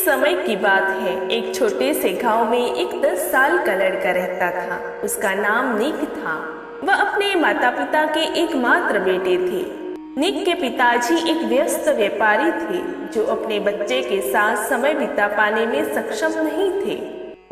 समय की बात है। एक छोटे से गांव में एक 10 साल का लड़का रहता था। उसका नाम निक था। वह अपने माता पिता के एकमात्र बेटे थे। निक के पिताजी एक व्यस्त व्यापारी थे जो अपने बच्चे के साथ समय बिता पाने में सक्षम नहीं थे।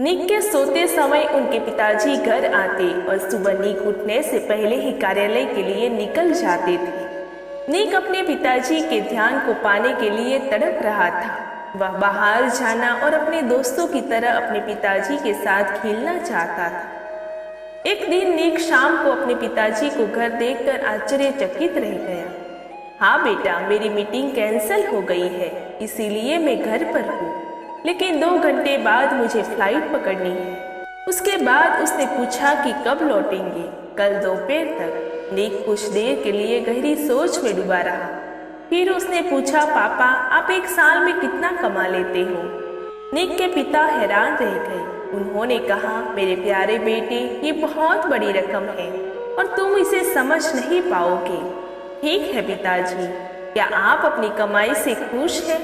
निक के सोते समय उनके पिताजी घर आते और सुबह निक उठने से पहले ही कार्यालय के लिए निकल जाते थे। निक अपने पिताजी के ध्यान को पाने के लिए तड़प रहा था। वह बाहर जाना और अपने दोस्तों की तरह अपने पिताजी के साथ खेलना चाहता था। एक दिन निक शाम को अपने पिताजी को घर देखकर आश्चर्यचकित रह गया। हाँ बेटा, मेरी मीटिंग कैंसिल हो गई है, इसीलिए मैं घर पर हूँ, लेकिन 2 घंटे बाद मुझे फ्लाइट पकड़नी है। उसके बाद उसने पूछा कि कब लौटेंगे। कल दोपहर तक। निक कुछ देर के लिए गहरी सोच में डूबा रहा। फिर उसने पूछा, पापा, आप एक साल में कितना कमा लेते हो? निक के पिता हैरान रह गए। उन्होंने कहा, मेरे प्यारे बेटे, ये बहुत बड़ी रकम है और तुम इसे समझ नहीं पाओगे। ठीक है पिताजी, क्या आप अपनी कमाई से खुश हैं?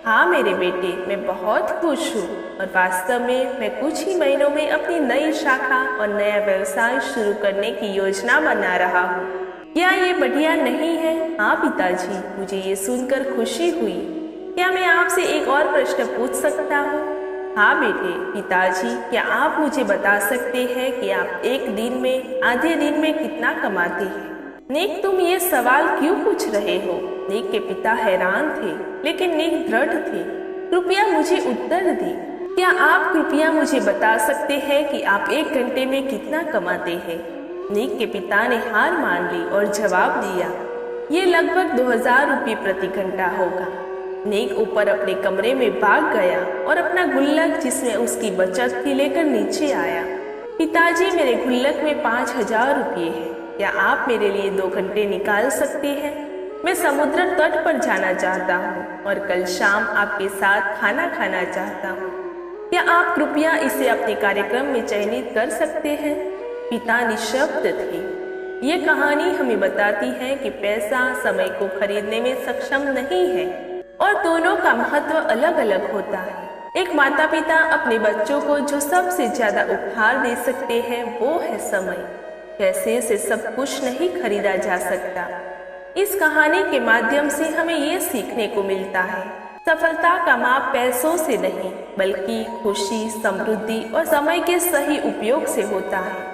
हाँ मेरे बेटे, मैं बहुत खुश हूँ और वास्तव में मैं कुछ ही महीनों में अपनी नई शाखा और नया व्यवसाय शुरू करने की योजना बना रहा हूँ। क्या ये बढ़िया नहीं है? हाँ पिताजी, मुझे ये सुनकर खुशी हुई। क्या मैं आपसे एक और प्रश्न पूछ सकता हूँ? हाँ बेटे। पिताजी, क्या आप मुझे बता सकते हैं कि आप एक दिन में, आधे दिन में कितना कमाते हैं? निक, तुम ये सवाल क्यों पूछ रहे हो? निक के पिता हैरान थे, लेकिन निक दृढ़ थे। कृपया मुझे उत्तर दें। क्या आप कृपया मुझे बता सकते हैं कि आप 1 घंटे में कितना कमाते हैं? निक के पिता ने हार मान ली और जवाब दिया, ये लगभग 2000 रुपये प्रति घंटा होगा। निक ऊपर अपने कमरे में भाग गया और अपना गुल्लक जिसमें उसकी बचत थी लेकर नीचे आया। पिताजी, मेरे गुल्लक में 5000 रुपये है। क्या आप मेरे लिए 2 घंटे निकाल सकते हैं? मैं समुद्र तट पर जाना चाहता हूँ और कल शाम आपके साथ खाना खाना चाहता हूँ। क्या आप कृपया इसे अपने कार्यक्रम में चयनित कर सकते हैं? पिता निशब्द थे। ये कहानी हमें बताती है कि पैसा समय को खरीदने में सक्षम नहीं है और दोनों का महत्व अलग अलग होता है। एक माता पिता अपने बच्चों को जो सबसे ज्यादा उपहार दे सकते हैं वो है समय। पैसे से सब कुछ नहीं खरीदा जा सकता। इस कहानी के माध्यम से हमें ये सीखने को मिलता है, सफलता का माप पैसों से नहीं बल्कि खुशी, समृद्धि और समय के सही उपयोग से होता है।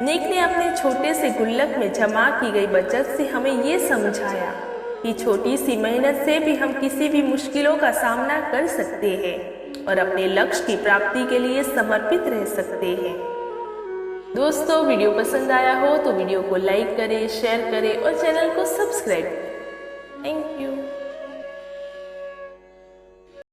निक ने अपने छोटे से गुल्लक में जमा की गई बचत से हमें ये समझाया कि छोटी सी मेहनत से भी हम किसी भी मुश्किलों का सामना कर सकते हैं और अपने लक्ष्य की प्राप्ति के लिए समर्पित रह सकते हैं। दोस्तों, वीडियो पसंद आया हो तो वीडियो को लाइक करें, शेयर करें और चैनल को सब्सक्राइब करें। Thank you.